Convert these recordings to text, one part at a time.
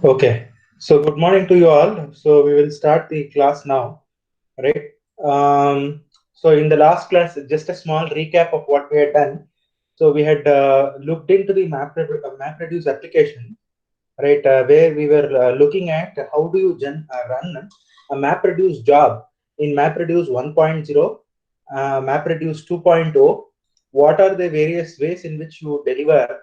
Okay, so good morning to you all. So we will start the class now, right? So in the last class, just a small recap of what we had done. So we had looked into the MapReduce application, right? Where we were looking at how do you run a MapReduce job in MapReduce 1.0, MapReduce 2.0. What are the various ways in which you deliver,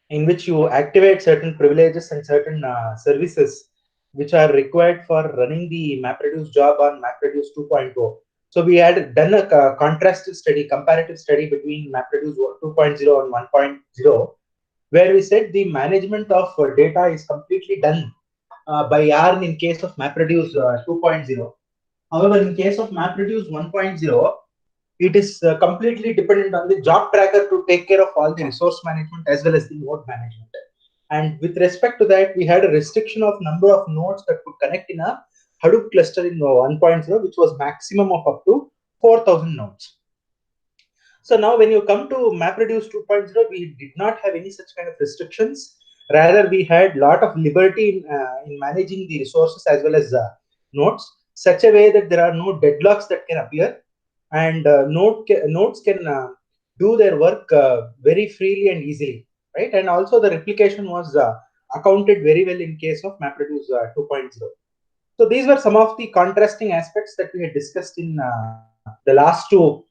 in which you activate certain privileges and certain services which are required for running the MapReduce job on MapReduce 2.0. So we had done a contrast study, comparative study between MapReduce 2.0 and 1.0, where we said the management of data is completely done by Yarn in case of MapReduce 2.0. However, in case of MapReduce 1.0, it is completely dependent on the job tracker to take care of all the resource management as well as the node management. And with respect to that, we had a restriction of number of nodes that could connect in a Hadoop cluster in 1.0, which was maximum of up to 4,000 nodes. So now when you come to MapReduce 2.0, we did not have any such kind of restrictions. Rather, we had lot of liberty in managing the resources as well as nodes, such a way that there are no deadlocks that can appear, and nodes can do their work very freely and easily, right? And also the replication was accounted very well in case of MapReduce 2.0. So these were some of the contrasting aspects that we had discussed in the last two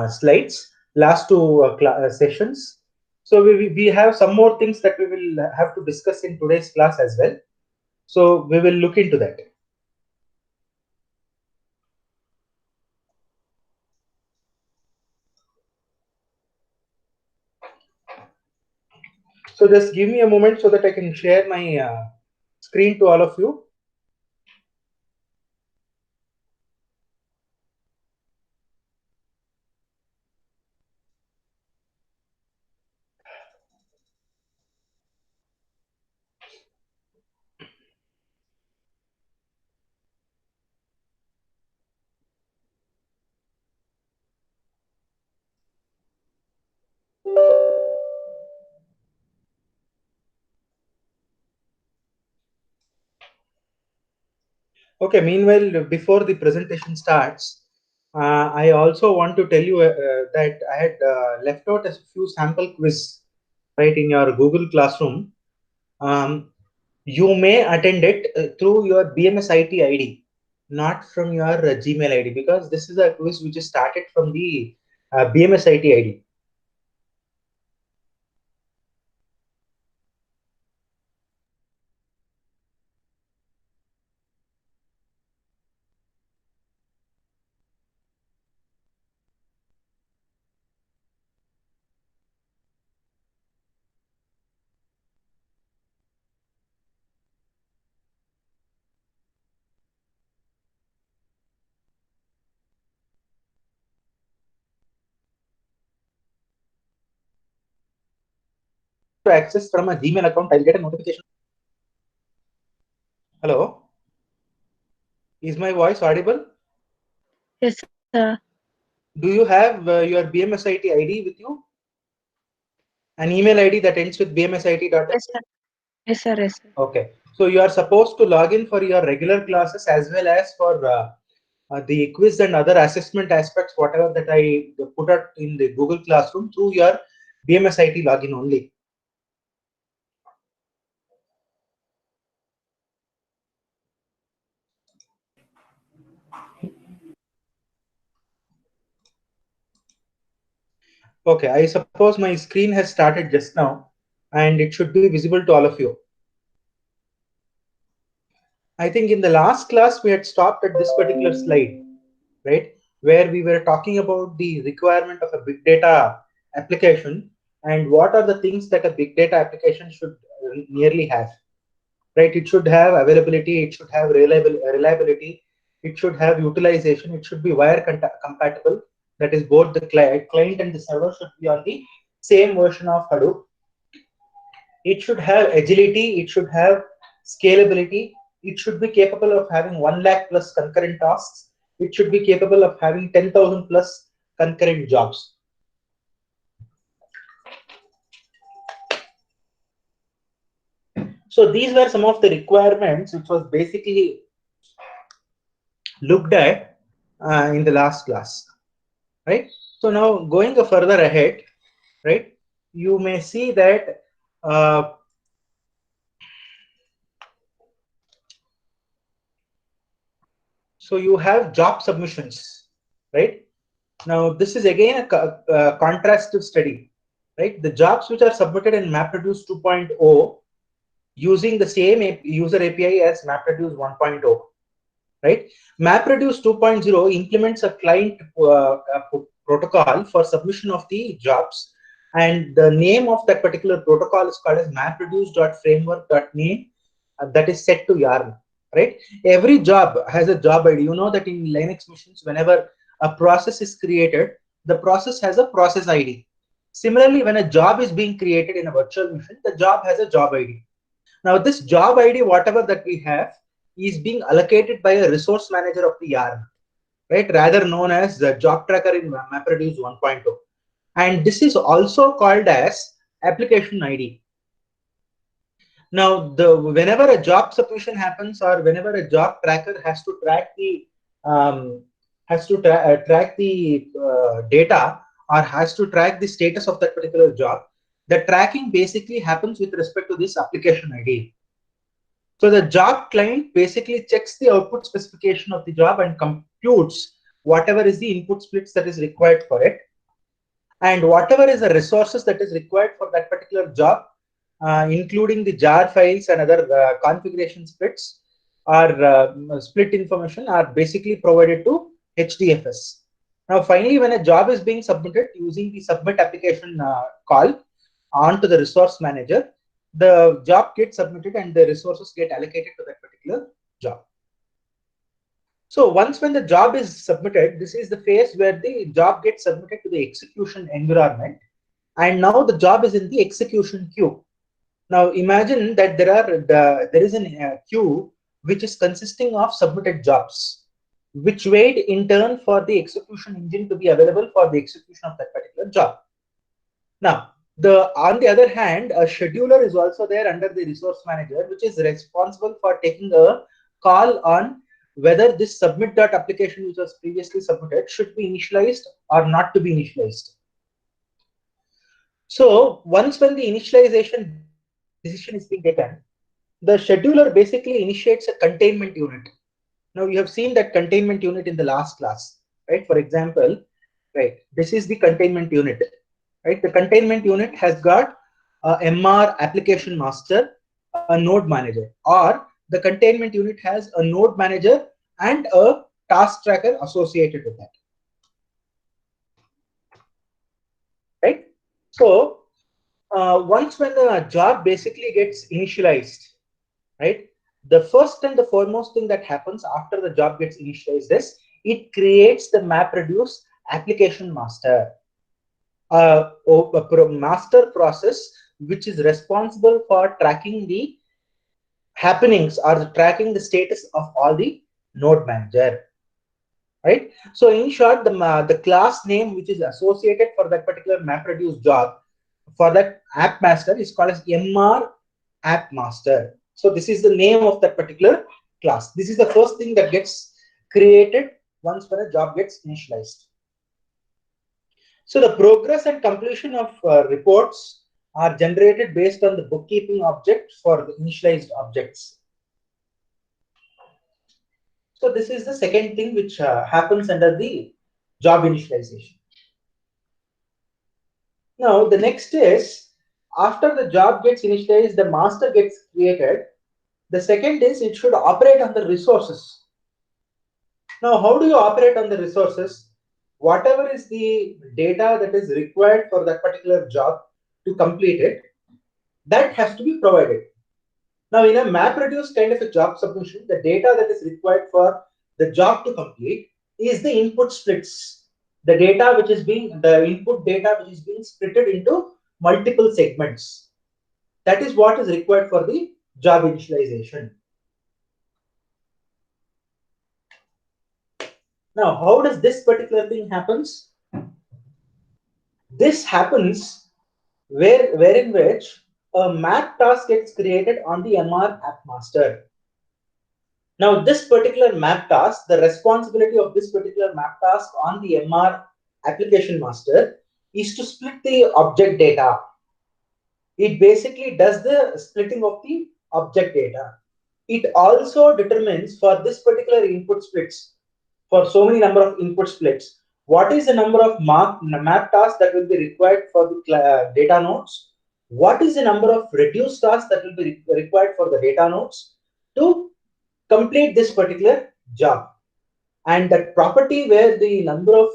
slides, last two sessions. So we have some more things that we will have to discuss in today's class as well. So we will look into that. So just give me a moment so that I can share my screen to all of you. Okay, meanwhile, before the presentation starts, I also want to tell you that I had left out a few sample quiz right in your Google Classroom. Um, you may attend it through your BMS IT ID, not from your Gmail ID, because this is a quiz which is started from the BMS IT ID. To access from a Gmail account, I'll get a notification. Hello, is my voice audible? Yes, sir. Do you have your BMS IT ID with you? An email ID that ends with bmsit.in? Yes, sir. Yes, sir. Yes, sir. Okay. So you are supposed to log in for your regular classes as well as for the quiz and other assessment aspects, whatever that I put out in the Google Classroom through your BMS IT login only. Okay, I suppose my screen has started just now and it should be visible to all of you. I think in the last class we had stopped at this particular slide, right? Where we were talking about the requirement of a big data application and what are the things that a big data application should nearly have, right? It should have availability, it should have reliability, it should have utilization, it should be wire compatible. That is both the client and the server should be on the same version of Hadoop. It should have agility, it should have scalability, it should be capable of having 1 lakh plus concurrent tasks, it should be capable of having 10,000 plus concurrent jobs. So these were some of the requirements which was basically looked at in the last class, right? So now going further ahead, right, you may see that so you have job submissions, right? Now this is again a contrastive study, right? The jobs which are submitted in MapReduce 2.0 using the same user API as MapReduce 1.0, right? MapReduce 2.0 implements a client protocol for submission of the jobs, and the name of that particular protocol is called as mapreduce.framework.name that is set to Yarn, right? Every job has a job ID. You know that in Linux machines, whenever a process is created, the process has a process ID. Similarly, when a job is being created in a virtual machine, the job has a job ID. Now, this job ID, whatever that we have, is being allocated by a resource manager of the Yarn, right? Rather known as the job tracker in MapReduce 1.0. And this is also called as application ID. Now, whenever a job submission happens, or whenever a job tracker has to track the track the data, or has to track the status of that particular job, the tracking basically happens with respect to this application ID. So the job client basically checks the output specification of the job and computes whatever is the input splits that is required for it, and whatever is the resources that is required for that particular job, including the jar files and other configuration splits or split information, are basically provided to HDFS. Now, finally, when a job is being submitted using the submit application call onto the resource manager, the job gets submitted and the resources get allocated to that particular job. So once when the job is submitted, this is the phase where the job gets submitted to the execution environment, and now the job is in the execution queue. Now imagine that there is a queue which is consisting of submitted jobs, which wait in turn for the execution engine to be available for the execution of that particular job. Now, on the other hand, a scheduler is also there under the resource manager, which is responsible for taking a call on whether this submit.application which was previously submitted should be initialized or not to be initialized. So once when the initialization decision is being taken, the scheduler basically initiates a containment unit. Now you have seen that containment unit in the last class, right? For example, right, this is the containment unit, right? The containment unit has got a MR application master, a node manager, or the containment unit has a node manager and a task tracker associated with that, right? So once when the job basically gets initialized, right, the first and the foremost thing that happens after the job gets initialized is it creates the MapReduce application master, a master process which is responsible for tracking the happenings or tracking the status of all the node manager, right? So in short, the class name which is associated for that particular MapReduce job for that app master is called as MR app master. So this is the name of that particular class. This is the first thing that gets created once when a job gets initialized. So the progress and completion of reports are generated based on the bookkeeping object for the initialized objects. So this is the second thing which happens under the job initialization. Now the next is, after the job gets initialized, the master gets created. The second is it should operate on the resources. Now, how do you operate on the resources? Whatever is the data that is required for that particular job to complete it, that has to be provided. Now, in a MapReduce kind of a job submission, the data that is required for the job to complete is the input splits. The data which is being, the input data which is being splitted into multiple segments. That is what is required for the job initialization. Now, how does this particular thing happens? This happens wherein which a map task gets created on the MR app master. Now, this particular map task, the responsibility of this particular map task on the MR application master is to split the object data. It basically does the splitting of the object data. It also determines for this particular input splits, for so many number of input splits, what is the number of map tasks that will be required for the data nodes, what is the number of reduced tasks that will be required for the data nodes to complete this particular job. And that property where the number of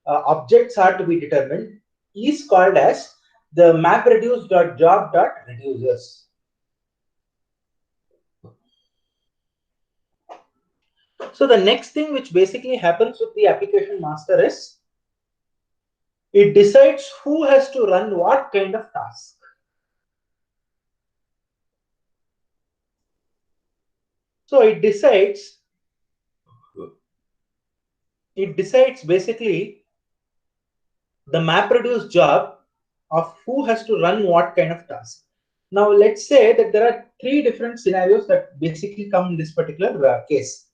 objects are to be determined is called as the MapReduce.job.reducers. So the next thing which basically happens with the application master is it decides who has to run what kind of task. So it decides basically the MapReduce job of who has to run what kind of task. Now let's say that there are three different scenarios that basically come in this particular case.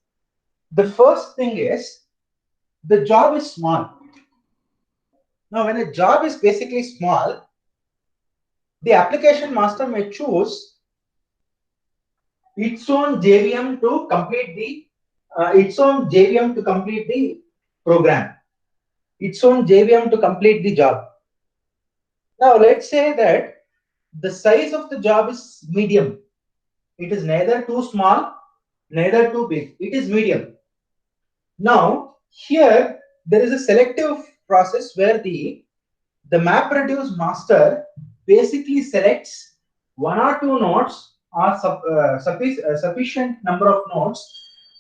The first thing is the job is small. Now when a job is basically small, the application master may choose its own JVM to complete the program, its own JVM to complete the job. Now let's say that the size of the job is medium. It is neither too small, neither too big. It is medium. Now here there is a selective process where the MapReduce master basically selects one or two nodes or sufficient number of nodes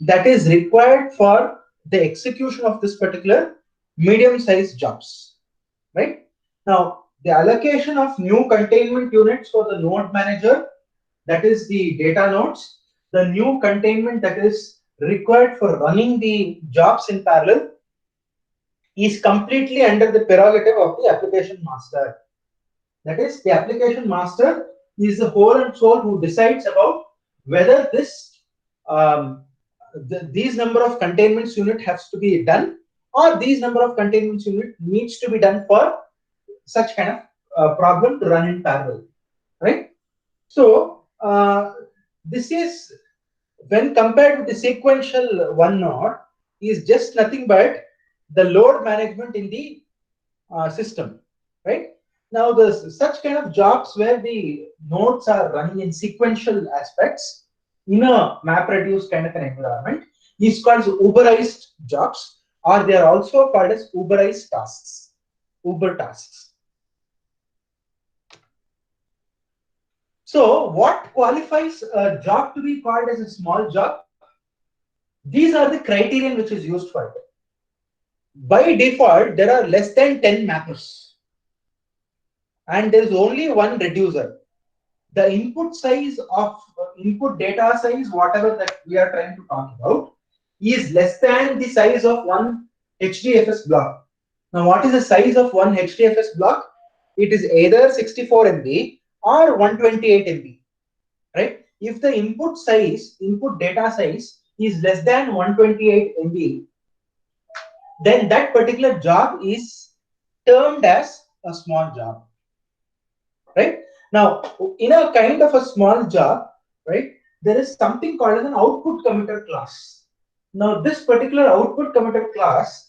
that is required for the execution of this particular medium-sized jobs. Right? Now, the allocation of new containment units for the node manager, that is the data nodes, the new containment that is required for running the jobs in parallel is completely under the prerogative of the application master. That is, the application master is the whole and soul who decides about whether this these number of containments unit has to be done, or these number of containments unit needs to be done for such kind of problem to run in parallel, right? So this is, when compared with the sequential one node, is just nothing but the load management in the system, right? Now, such kind of jobs where the nodes are running in sequential aspects in a MapReduce kind of an environment is called Uberized jobs, or they are also called as Uberized tasks, Uber tasks. So, what qualifies a job to be called as a small job? These are the criterion which is used for it. By default, there are less than 10 mappers, and there is only one reducer. The input size of input data size, whatever that we are trying to talk about, is less than the size of one HDFS block. Now, what is the size of one HDFS block? It is either 64 MB or 128 MB, right? If the input data size is less than 128 MB, then that particular job is termed as a small job, right? Now, in a kind of a small job, right, there is something called as an output committer class. Now, this particular output committer class,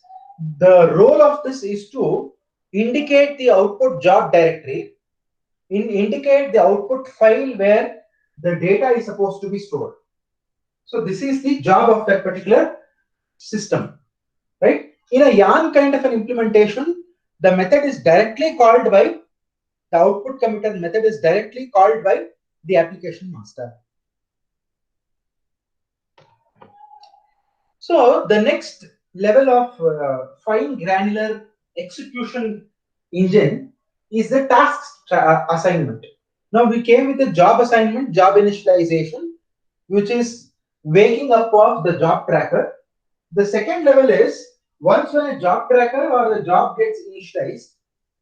the role of this is to indicate the output job directory, indicate the output file where the data is supposed to be stored. So this is the job of that particular system, right? In a yarn kind of an implementation, the method is directly called by the output committer method is directly called by the application master. So the next level of fine granular execution engine is the task assignment. Now we came with the job assignment, job initialization, which is waking up of the job tracker. The second level is once when a job tracker or the job gets initialized,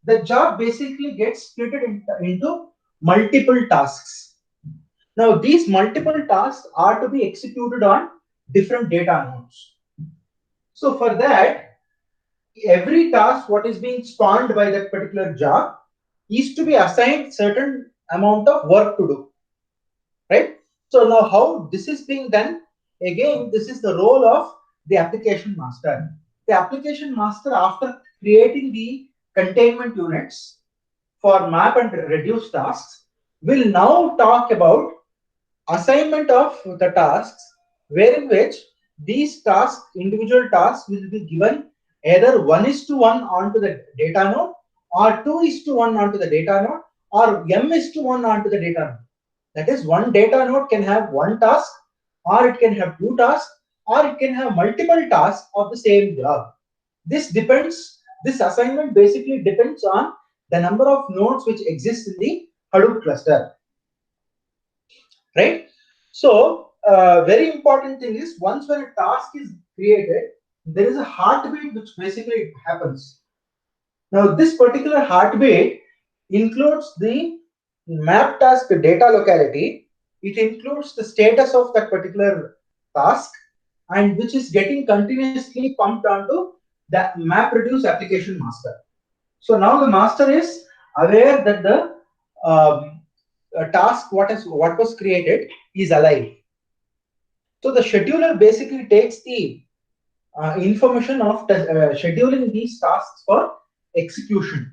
the job basically gets split into multiple tasks. Now, these multiple tasks are to be executed on different data nodes. So for that, every task what is being spawned by that particular job is to be assigned certain amount of work to do, right? So now how this is being done, again, this is the role of the application master. The application master, after creating the containment units for map and reduce tasks, will now talk about assignment of the tasks, wherein which these tasks, individual tasks, will be given either 1:1 onto the data node, or 2:1 onto the data node, or m:1 onto the data node. That is, one data node can have one task, or it can have two tasks, or it can have multiple tasks of the same job. This depends, this assignment basically depends on the number of nodes which exist in the Hadoop cluster, right? So, very important thing is, once when a task is created, there is a heartbeat which basically happens. Now, this particular heartbeat includes the map task data locality. It includes the status of that particular task, and which is getting continuously pumped onto the MapReduce application master. So now the master is aware that the task what was created is alive. So the scheduler basically takes the information of scheduling these tasks for execution,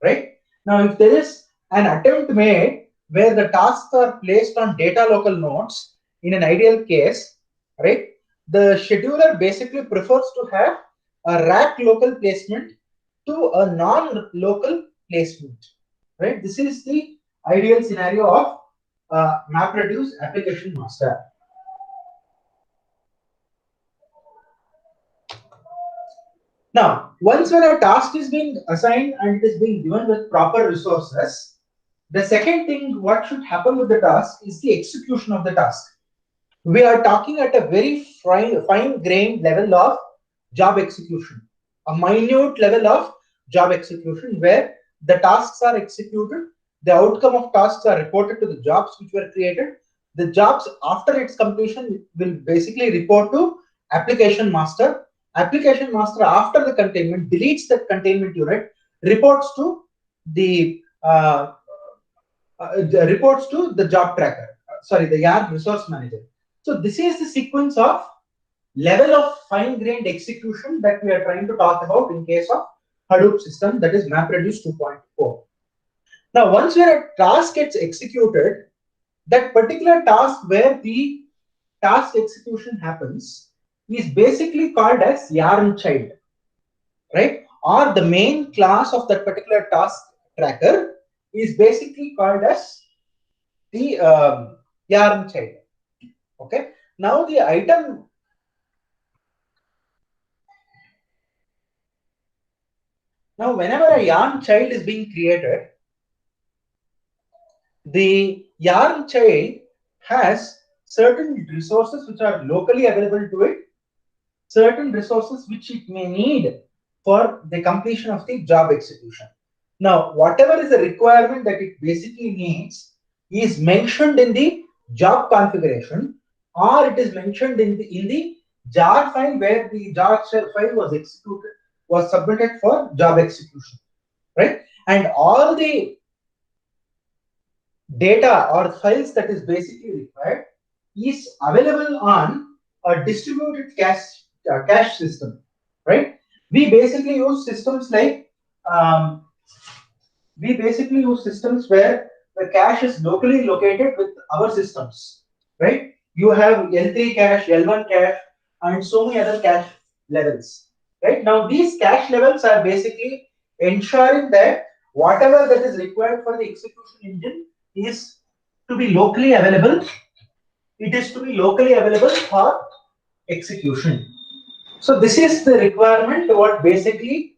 right? Now, if there is an attempt made where the tasks are placed on data local nodes, in an ideal case, right, the scheduler basically prefers to have a rack local placement to a non-local placement, right? This is the ideal scenario of MapReduce application master. Now, once when a task is being assigned and it is being given with proper resources, the second thing what should happen with the task is the execution of the task. We are talking at a very fine-grained level of job execution, a minute level of job execution where the tasks are executed, the outcome of tasks are reported to the jobs which were created. The jobs after its completion will basically report to application master. Application master, after the containment, deletes that containment unit, reports to the job tracker, sorry, the Yarn resource manager. So this is the sequence of level of fine-grained execution that we are trying to talk about in case of Hadoop system, that is MapReduce 2.4. Now, once when a task gets executed, that particular task where the task execution happens is basically called as Yarn child, right? Or the main class of that particular task tracker is basically called as the Yarn child. Okay. Now the item. Now, whenever a Yarn child is being created, the Yarn child has certain resources which are locally available to it, certain resources which it may need for the completion of the job execution. Now, whatever is the requirement that it basically needs is mentioned in the job configuration, or it is mentioned in the jar file where the jar file was executed, was submitted for job execution, right? And all the data or files that is basically required is available on a distributed cache system, right? We basically use systems like where the cache is locally located with our systems, right? You have L3 cache, L1 cache, and so many other cache levels, right? Now these cache levels are basically ensuring that whatever that is required for the execution engine is to be locally available. It is to be locally available for execution. So this is the requirement what basically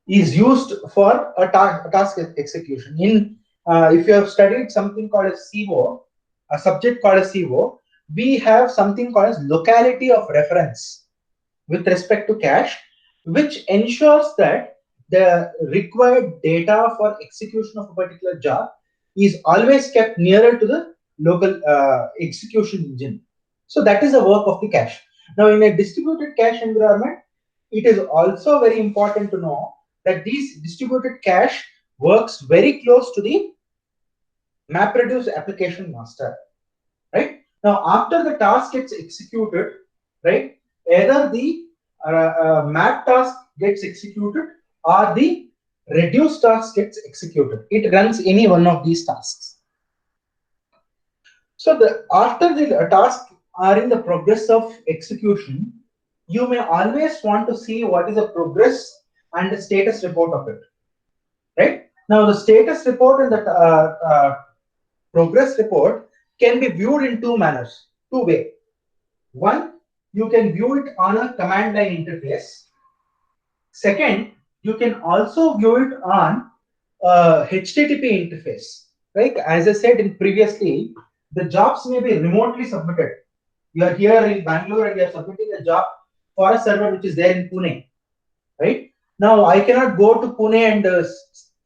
is used for a task execution. In if you have studied something called as CVO, a subject called as CVO, we have something called as locality of reference with respect to cache, which ensures that the required data for execution of a particular job is always kept nearer to the local execution engine. So that is the work of the cache. Now, in a distributed cache environment, it is also very important to know that this distributed cache works very close to the MapReduce application master, right? Now, after the task gets executed, right, either the map task gets executed or the reduce task gets executed. It runs any one of these tasks. So after the task are in the progress of execution, you may always want to see what is the progress and the status report of it, right? Now, the status report and the progress report can be viewed in two manners, two ways. One, you can view it on a command line interface. Second, you can also view it on a HTTP interface, right? As I said in previously, the jobs may be remotely submitted. You are here in Bangalore and you are submitting a job for a server which is there in Pune, right? Now, I cannot go to Pune and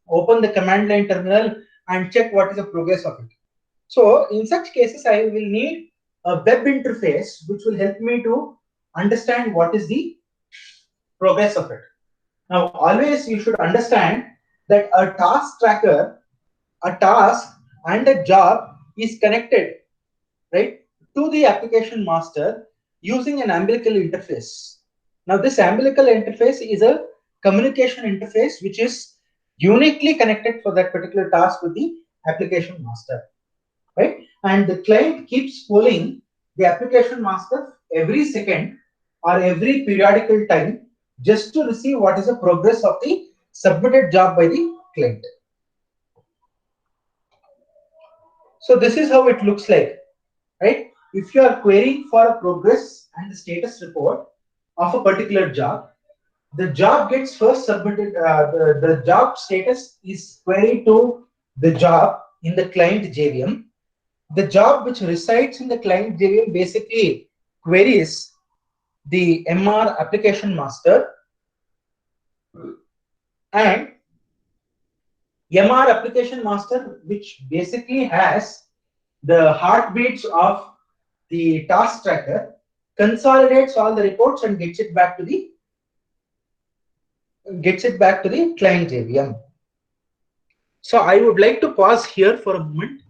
open the command line terminal and check what is the progress of it. So, in such cases, I will need a web interface which will help me to understand what is the progress of it. Now, always you should understand that a task tracker, a task and a job is connected, right, to the application master using an umbilical interface. Now, this umbilical interface is a communication interface which is uniquely connected for that particular task with the application master, right? And the client keeps polling the application master every second or every periodical time just to receive what is the progress of the submitted job by the client. So this is how it looks like, right? If you are querying for a progress and the status report of a particular job, the job gets first submitted, the job status is queried to the job in the client JVM. The job which resides in the client JVM basically queries the MR application master, and MR application master, which basically has the heartbeats of the task tracker, consolidates all the reports and gets it back to the client JVM. So I would like to pause here for a moment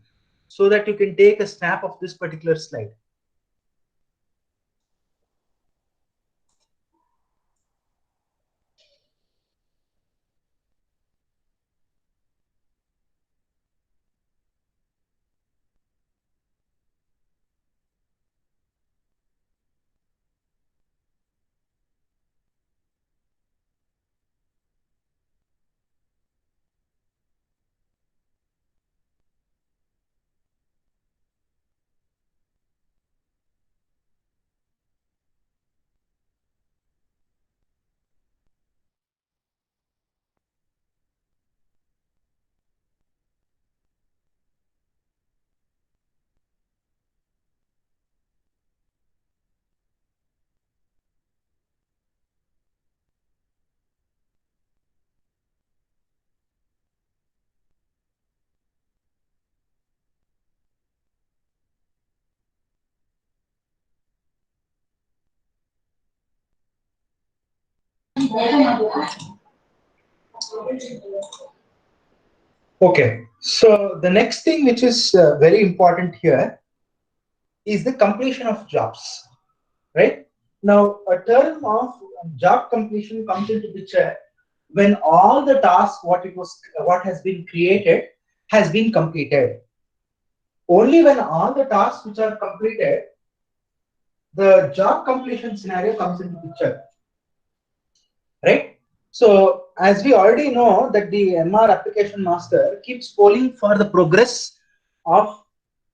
so that you can take a snap of this particular slide. Okay, so the next thing which is very important here is the completion of jobs, right? Now, a term of job completion comes into picture when all the tasks what has been created has been completed. Only when all the tasks which are completed, the job completion scenario comes into picture, right? So as we already know that the MR application master keeps polling for the progress of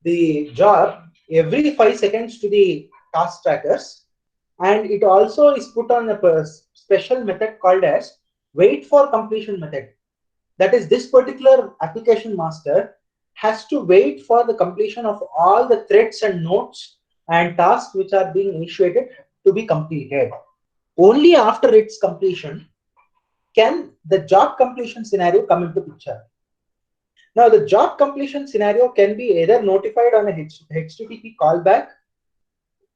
the job every 5 seconds to the task trackers, and it also is put on a special method called as wait for completion method. That is, this particular application master has to wait for the completion of all the threads and nodes and tasks which are being initiated to be completed. Only after its completion, can the job completion scenario come into picture. Now, the job completion scenario can be either notified on a HTTP callback,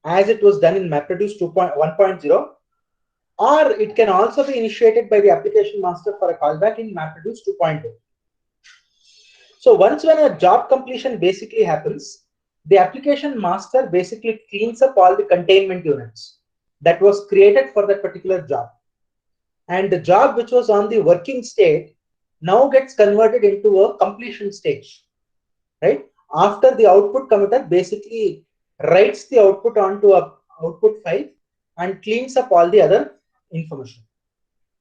as it was done in MapReduce 1.0, or it can also be initiated by the application master for a callback in MapReduce 2.0. So once when a job completion basically happens, the application master basically cleans up all the containment units that was created for that particular job. And the job which was on the working state now gets converted into a completion stage, right? After the output committer basically writes the output onto a output file and cleans up all the other information.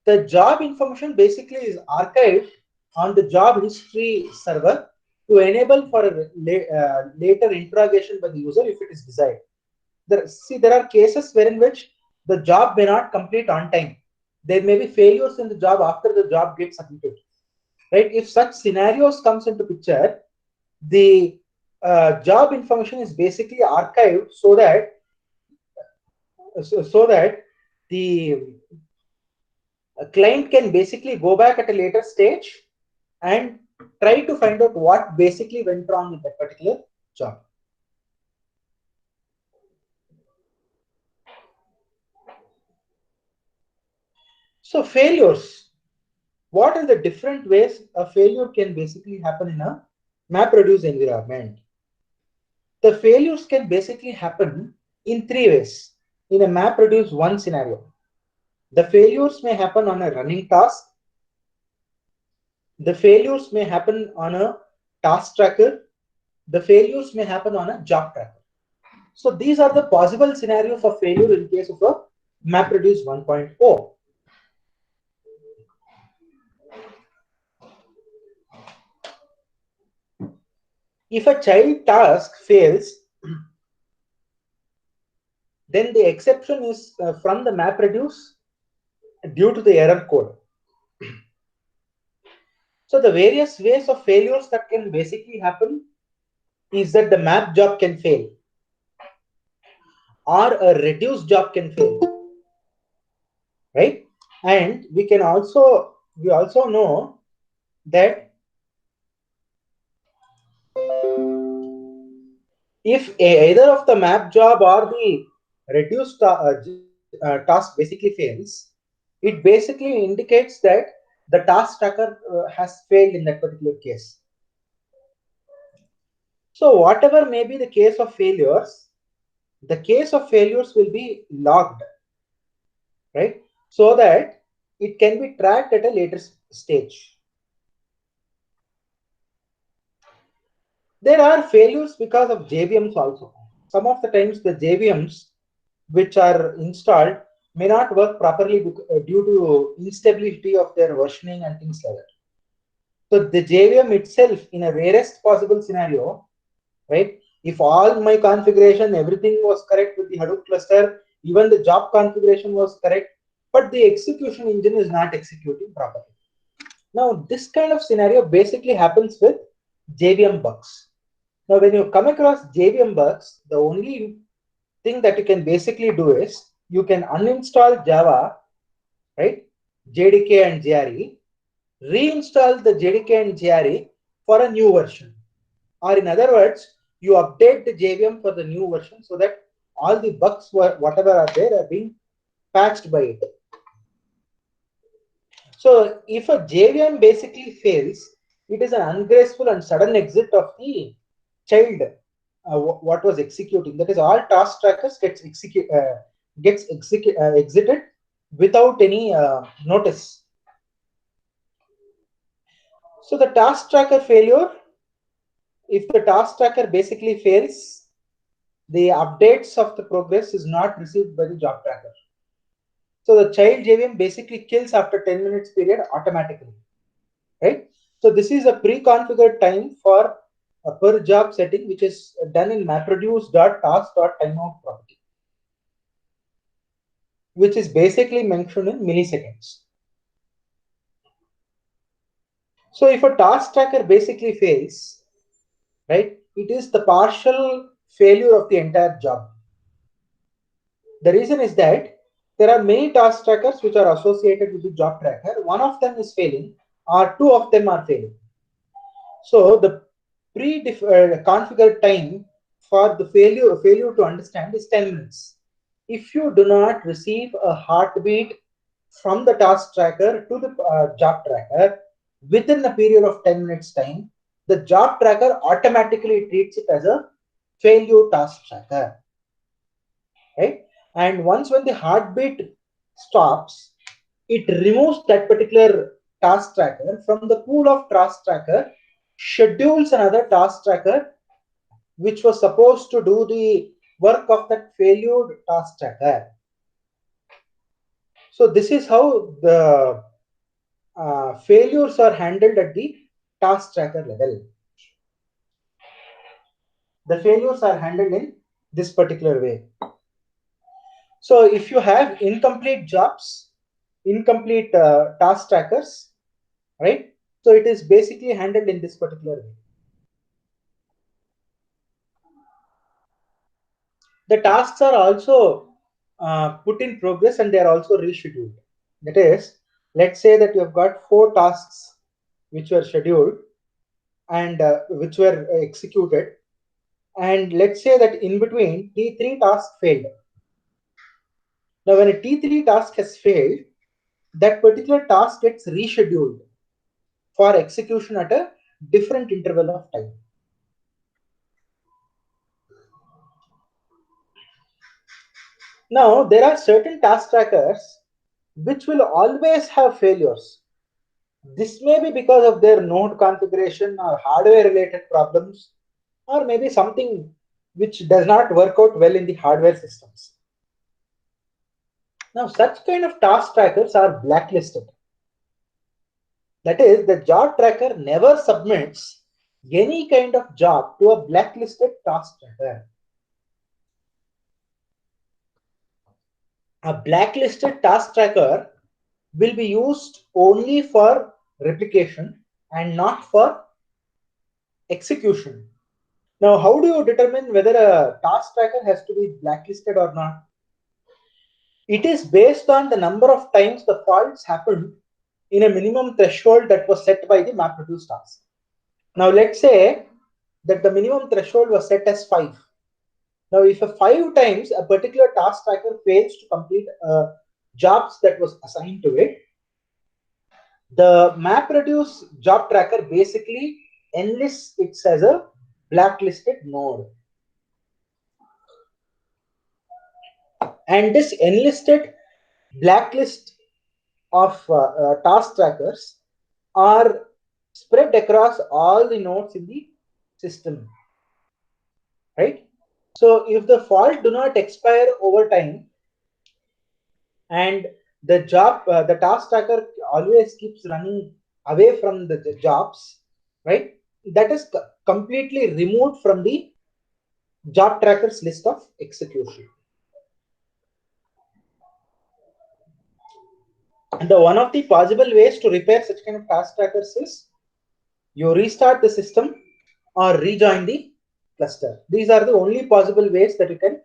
The job information basically is archived on the job history server to enable for a later interrogation by the user if it is desired. There are cases wherein which the job may not complete on time. There may be failures in the job after the job gets submitted. Right? If such scenarios comes into picture, the job information is basically archived so that the client can basically go back at a later stage and try to find out what basically went wrong in that particular job. So failures. What are the different ways a failure can basically happen in a MapReduce environment? The failures can basically happen in three ways in a MapReduce 1 scenario. The failures may happen on a running task. The failures may happen on a task tracker. The failures may happen on a job tracker. So these are the possible scenarios of failure in case of a MapReduce 1.0. If a child task fails, then the exception is from the MapReduce due to the error code. So the various ways of failures that can basically happen is that the map job can fail, or a reduced job can fail, right? And we also know that if either of the map job or the reduced task basically fails, it basically indicates that the task tracker has failed in that particular case. So whatever may be the case of failures, the case of failures will be logged, right? So that it can be tracked at a later stage. There are failures because of JVMs also. Some of the times the JVMs which are installed may not work properly due to instability of their versioning and things like that. So the JVM itself, in a rarest possible scenario, right? If all my configuration, everything was correct with the Hadoop cluster, even the job configuration was correct, but the execution engine is not executing properly. Now, this kind of scenario basically happens with JVM bugs. Now, when you come across JVM bugs, the only thing that you can basically do is you can uninstall Java, right? JDK and JRE, reinstall the JDK and JRE for a new version. Or in other words, you update the JVM for the new version so that all the bugs, whatever are there, are being patched by it. So if a JVM basically fails, it is an ungraceful and sudden exit of the child, what was executing. That is, all task trackers gets exited without any notice. So the task tracker failure, if the task tracker basically fails, the updates of the progress is not received by the job tracker. So the child JVM basically kills after 10 minutes period automatically, right? So this is a pre-configured time for a per job setting, which is done in MapReduce.task.timeout property, which is basically mentioned in milliseconds. So if a task tracker basically fails, right, it is the partial failure of the entire job. The reason is that there are many task trackers which are associated with the job tracker. One of them is failing, or two of them are failing. So the configured time for the failure to understand is 10 minutes. If you do not receive a heartbeat from the task tracker to the job tracker within a period of 10 minutes time, the job tracker automatically treats it as a failure task tracker, right? And once when the heartbeat stops, it removes that particular task tracker from the pool of task tracker, schedules another task tracker which was supposed to do the work of that failure task tracker. So this is how the failures are handled at the task tracker level. The failures are handled in this particular way. So if you have incomplete jobs, incomplete task trackers, right? So it is basically handled in this particular way. The tasks are also put in progress and they are also rescheduled. That is, let's say that you have got 4 tasks which were scheduled and which were executed, and let's say that in between T3 task failed. Now when a T3 task has failed, that particular task gets rescheduled for execution at a different interval of time. Now there are certain task trackers which will always have failures. This may be because of their node configuration or hardware related problems, or maybe something which does not work out well in the hardware systems. Now, such kind of task trackers are blacklisted. That is, the job tracker never submits any kind of job to a blacklisted task tracker. A blacklisted task tracker will be used only for replication and not for execution. Now, how do you determine whether a task tracker has to be blacklisted or not? It is based on the number of times the faults happened in a minimum threshold that was set by the MapReduce task. Now, let's say that the minimum threshold was set as 5. Now, if 5 times a particular task tracker fails to complete jobs that was assigned to it, the MapReduce job tracker basically enlists it as a blacklisted node. And this enlisted blacklist of task trackers are spread across all the nodes in the system, right? So if the fault do not expire over time and the task tracker always keeps running away from the jobs, right? That is completely removed from the job tracker's list of execution. And one of the possible ways to repair such kind of task trackers is you restart the system or rejoin the cluster. These are the only possible ways that you can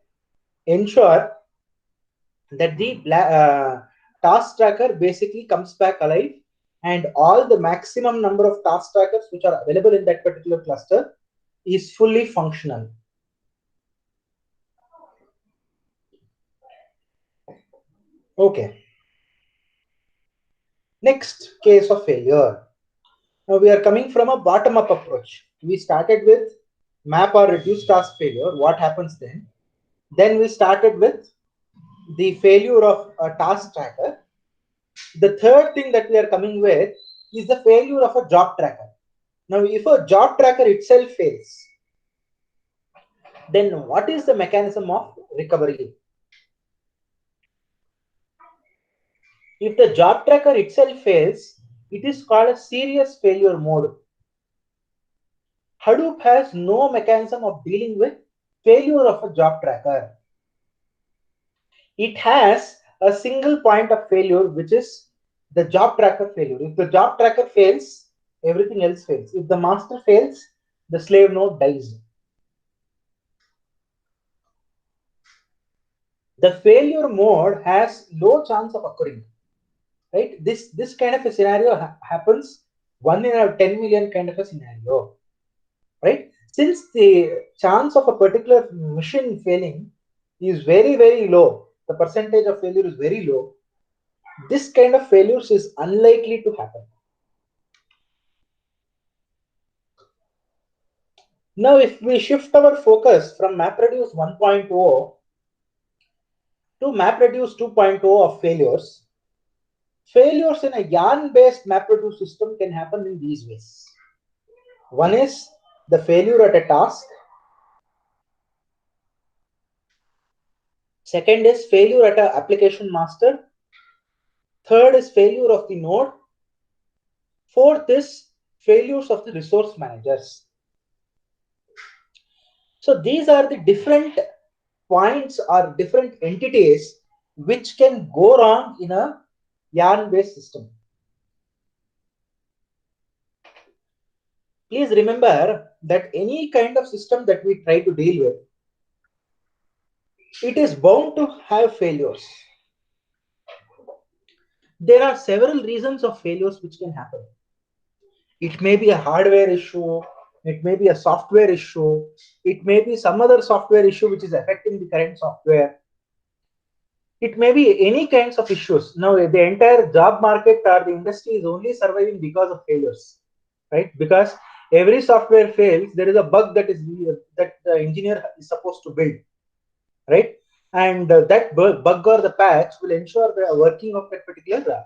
ensure that the task tracker basically comes back alive and all the maximum number of task trackers which are available in that particular cluster is fully functional. Okay. Next case of failure. Now we are coming from a bottom-up approach. We started with map or reduce task failure. What happens then? Then we started with the failure of a task tracker. The third thing that we are coming with is the failure of a job tracker. Now, if a job tracker itself fails, then what is the mechanism of recovery? If the job tracker itself fails, it is called a serious failure mode. Hadoop has no mechanism of dealing with failure of a job tracker. It has a single point of failure, which is the job tracker failure. If the job tracker fails, everything else fails. If the master fails, the slave node dies. the failure mode has low chance of occurring, right? This kind of a scenario happens 1 in a 10 million kind of a scenario, right? Since the chance of a particular machine failing is very, very low, the percentage of failure is very low, this kind of failures is unlikely to happen. Now, if we shift our focus from MapReduce 1.0 to MapReduce 2.0 of failures, failures in a yarn-based MapReduce system can happen in these ways. One is the failure at a task. Second is failure at an application master. Third is failure of the node. Fourth is failures of the resource managers. So these are the different points or different entities which can go wrong in a yarn-based system. Please remember that any kind of system that we try to deal with, it is bound to have failures. There are several reasons of failures which can happen. It may be a hardware issue, it may be a software issue, it may be some other software issue which is affecting the current software. It may be any kinds of issues. Now, the entire job market or the industry is only surviving because of failures, right? Because every software fails, there is a bug that the engineer is supposed to build, right? And that bug or the patch will ensure the working of that particular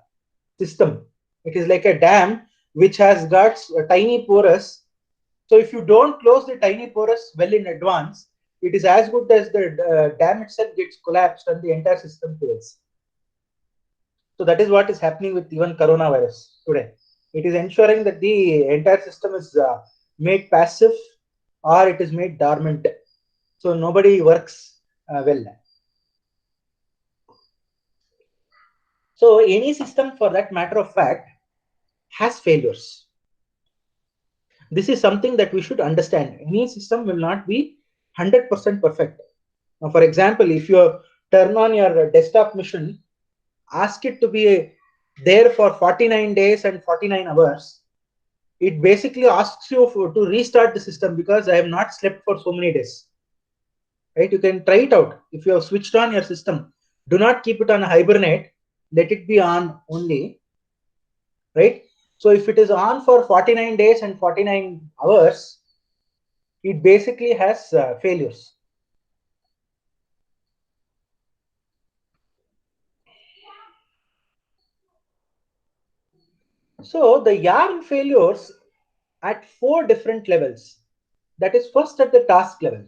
system. It is like a dam which has got a tiny porous. So if you don't close the tiny porous well in advance, it is as good as the dam itself gets collapsed and the entire system fails. So that is what is happening with even coronavirus today. It is ensuring that the entire system is made passive or it is made dormant. So nobody works well. So any system, for that matter of fact, has failures. This is something that we should understand. Any system will not be 100% perfect. Now, for example, if you turn on your desktop machine, ask it to be there for 49 days and 49 hours, it basically asks you to restart the system because I have not slept for so many days. Right? You can try it out. If you have switched on your system, do not keep it on hibernate. Let it be on only. Right? So if it is on for 49 days and 49 hours, it basically has failures. So the yarn failures at 4 different levels. That is first at the task level.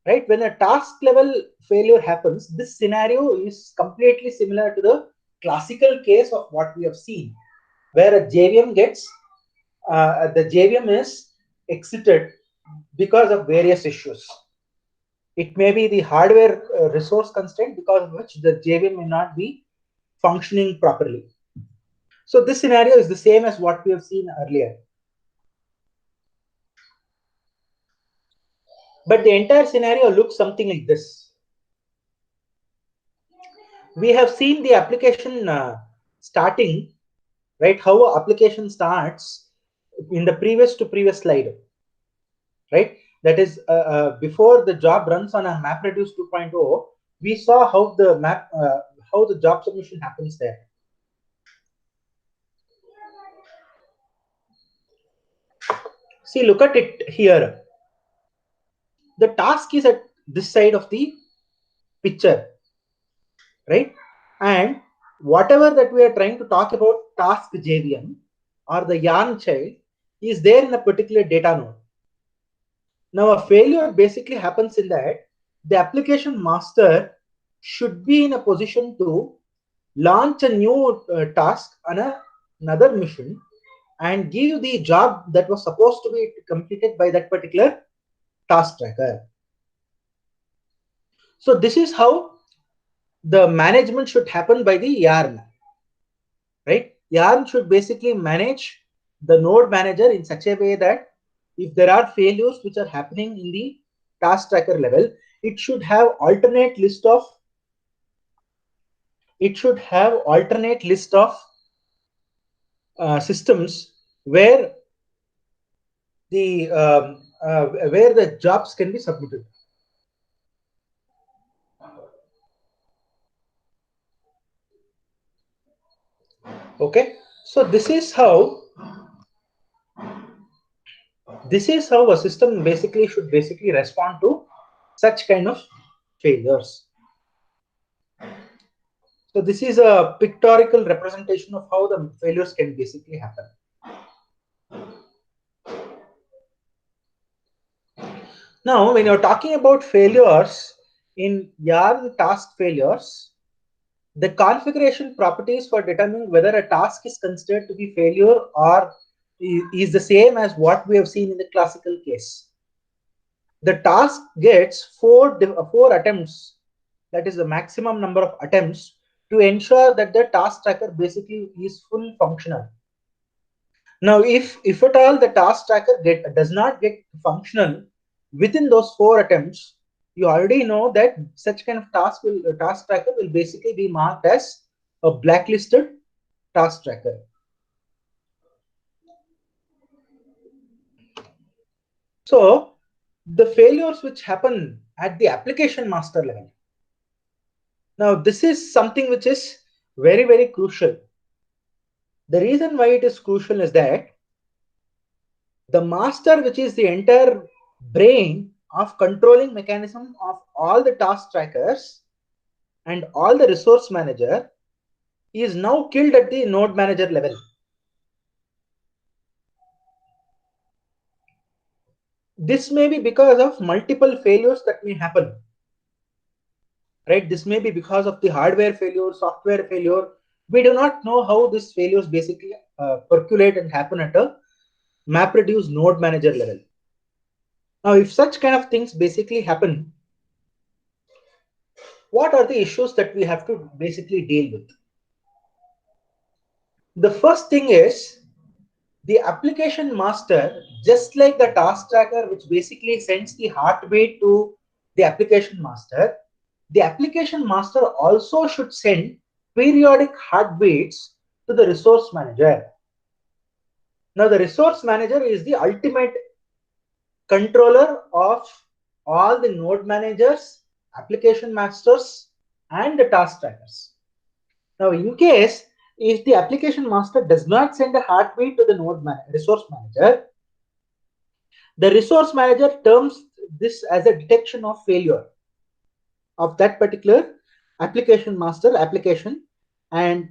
Right? When a task level failure happens, this scenario is completely similar to the classical case of what we have seen, where a JVM gets, the JVM is exited because of various issues. It may be the hardware resource constraint because of which the JVM may not be functioning properly. So this scenario is the same as what we have seen earlier. But the entire scenario looks something like this. We have seen the application starting, right? How application starts in the previous slide, right? That is before the job runs on a MapReduce 2.0, we saw how the job submission happens there. See, look at it here. The task is at this side of the picture, right? And whatever that we are trying to talk about, task JVM or the yarn child, is there in a particular data node. Now, a failure basically happens in that the application master should be in a position to launch a new task on another machine and give you the job that was supposed to be completed by that particular task tracker. So this is how the management should happen by the yarn, right? Yarn should basically manage the node manager in such a way that if there are failures which are happening in the task tracker level, it should have alternate list of it should have alternate list of systems where the jobs can be submitted. Okay, so this is how a system should respond to such kind of failures. So this is a pictorial representation of how the failures can basically happen. Now, when you're talking about failures in YARN task failures, the configuration properties for determining whether a task is considered to be failure or is the same as what we have seen in the classical case. The task gets four attempts, that is the maximum number of attempts, to ensure that the task tracker basically is full functional. Now, if at all the task tracker does not get functional within those 4 attempts, you already know that such kind of task tracker will basically be marked as a blacklisted task tracker. So the failures which happen at the application master level. Now this is something which is very, very crucial. The reason why it is crucial is that the master, which is the entire brain of controlling mechanism of all the task trackers and all the resource manager, is now killed at the node manager level. This may be because of multiple failures that may happen, right? This may be because of the hardware failure, software failure. We do not know how these failures basically percolate and happen at a MapReduce node manager level. Now, if such kind of things basically happen, what are the issues that we have to basically deal with? The first thing is the application master, just like the task tracker, which basically sends the heartbeat to the application master, the application master also should send periodic heartbeats to the resource manager. Now, the resource manager is the ultimate controller of all the node managers, application masters, and the task trackers. Now, in case if the application master does not send a heartbeat to the resource manager, the resource manager terms this as a detection of failure of that particular application master application and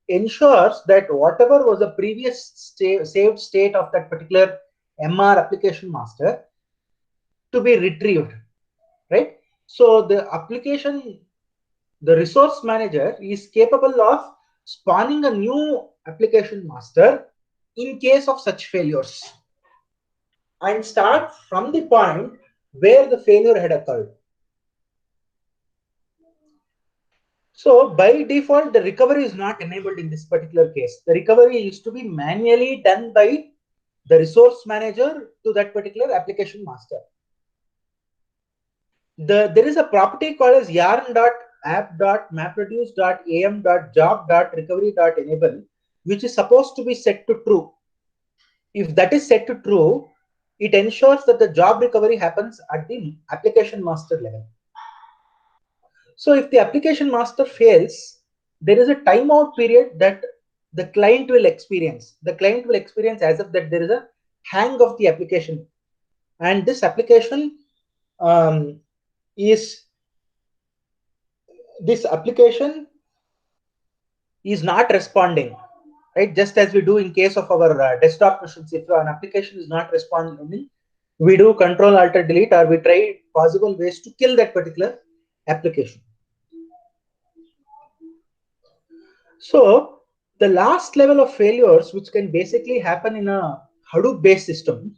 ensures that whatever was the previous saved state of that particular MR application master to be retrieved, right? So the resource manager is capable of spawning a new application master in case of such failures and start from the point where the failure had occurred. So by default, the recovery is not enabled in this particular case. The recovery is to be manually done by the resource manager to that particular application master. There is a property called as yarn.app.mapreduce.am.job.recovery.enable, which is supposed to be set to true. If that is set to true, it ensures that the job recovery happens at the application master level. So if the application master fails, there is a timeout period that the client will experience. The client will experience as if that there is a hang of the application, and this application is not responding, right? Just as we do in case of our desktop machines, if an application is not responding, we do Control Alt Delete, or we try possible ways to kill that particular application. So the last level of failures which can basically happen in a Hadoop based system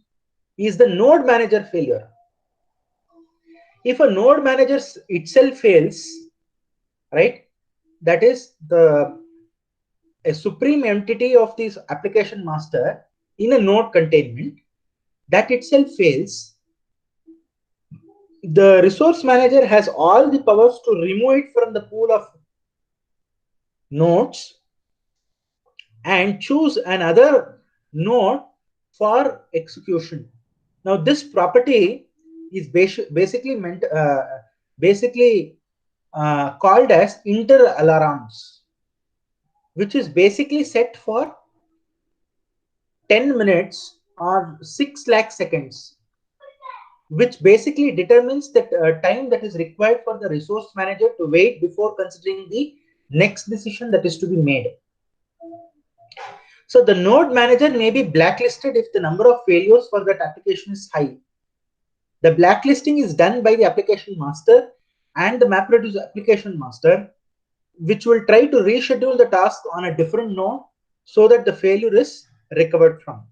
is the node manager failure. If a node manager itself fails, right, that is a supreme entity of this application master in a node containment, that itself fails, the resource manager has all the powers to remove it from the pool of nodes and choose another node for execution. Now this property is basically called as inter-alarms, which is basically set for 10 minutes or 6 lakh seconds, which basically determines the time that is required for the resource manager to wait before considering the next decision that is to be made. So the node manager may be blacklisted if the number of failures for that application is high. The blacklisting is done by the application master and the MapReduce application master, which will try to reschedule the task on a different node so that the failure is recovered from.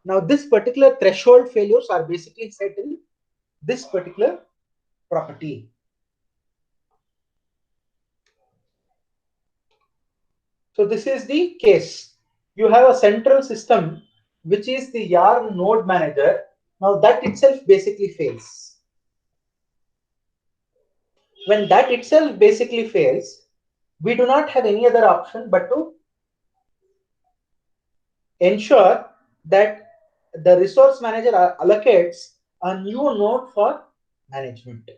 Now, this particular threshold failures are basically set in this particular property. So this is the case. You have a central system, which is the Yarn node manager. Now that itself basically fails. When that itself basically fails, we do not have any other option but to ensure that the resource manager allocates a new node for management.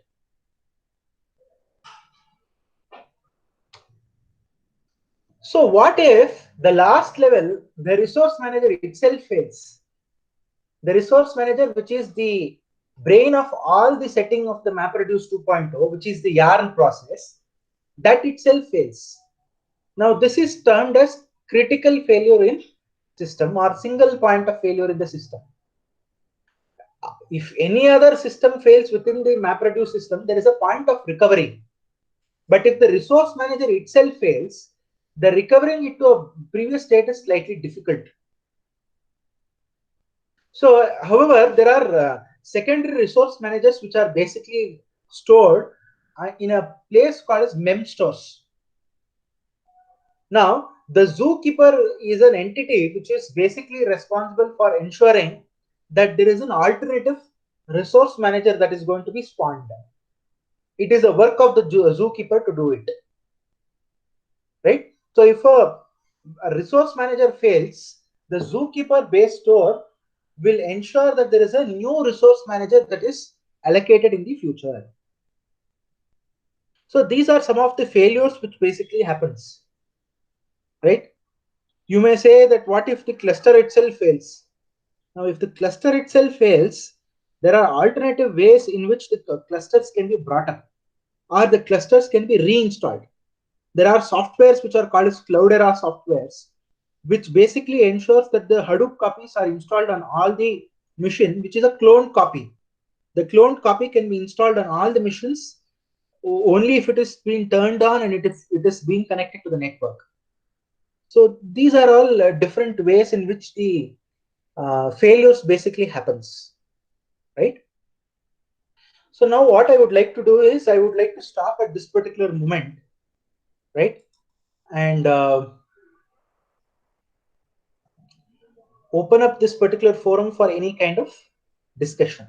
So what if the last level, the resource manager itself fails? The resource manager, which is the brain of all the setting of the MapReduce 2.0, which is the Yarn process, that itself fails. Now this is termed as critical failure in system or single point of failure in the system. If any other system fails within the MapReduce system, there is a point of recovery. But if the resource manager itself fails, the recovering it to a previous state is slightly difficult. So, however, there are secondary resource managers which are basically stored in a place called as memstores. Now, the zookeeper is an entity which is basically responsible for ensuring that there is an alternative resource manager that is going to be spawned. It is the work of the zookeeper to do it, right? So if a resource manager fails, the zookeeper base store will ensure that there is a new resource manager that is allocated in the future. So these are some of the failures which basically happens, right? You may say that what if the cluster itself fails? Now, if the cluster itself fails, there are alternative ways in which the clusters can be brought up or the clusters can be reinstalled. There are softwares which are called as Cloudera softwares, which basically ensures that the Hadoop copies are installed on all the machine, which is a cloned copy. The cloned copy can be installed on all the machines only if it is being turned on and it is being connected to the network. So these are all different ways in which the failures basically happens, right? So now what I would like to do is I would like to stop at this particular moment, right? And open up this particular forum for any kind of discussion.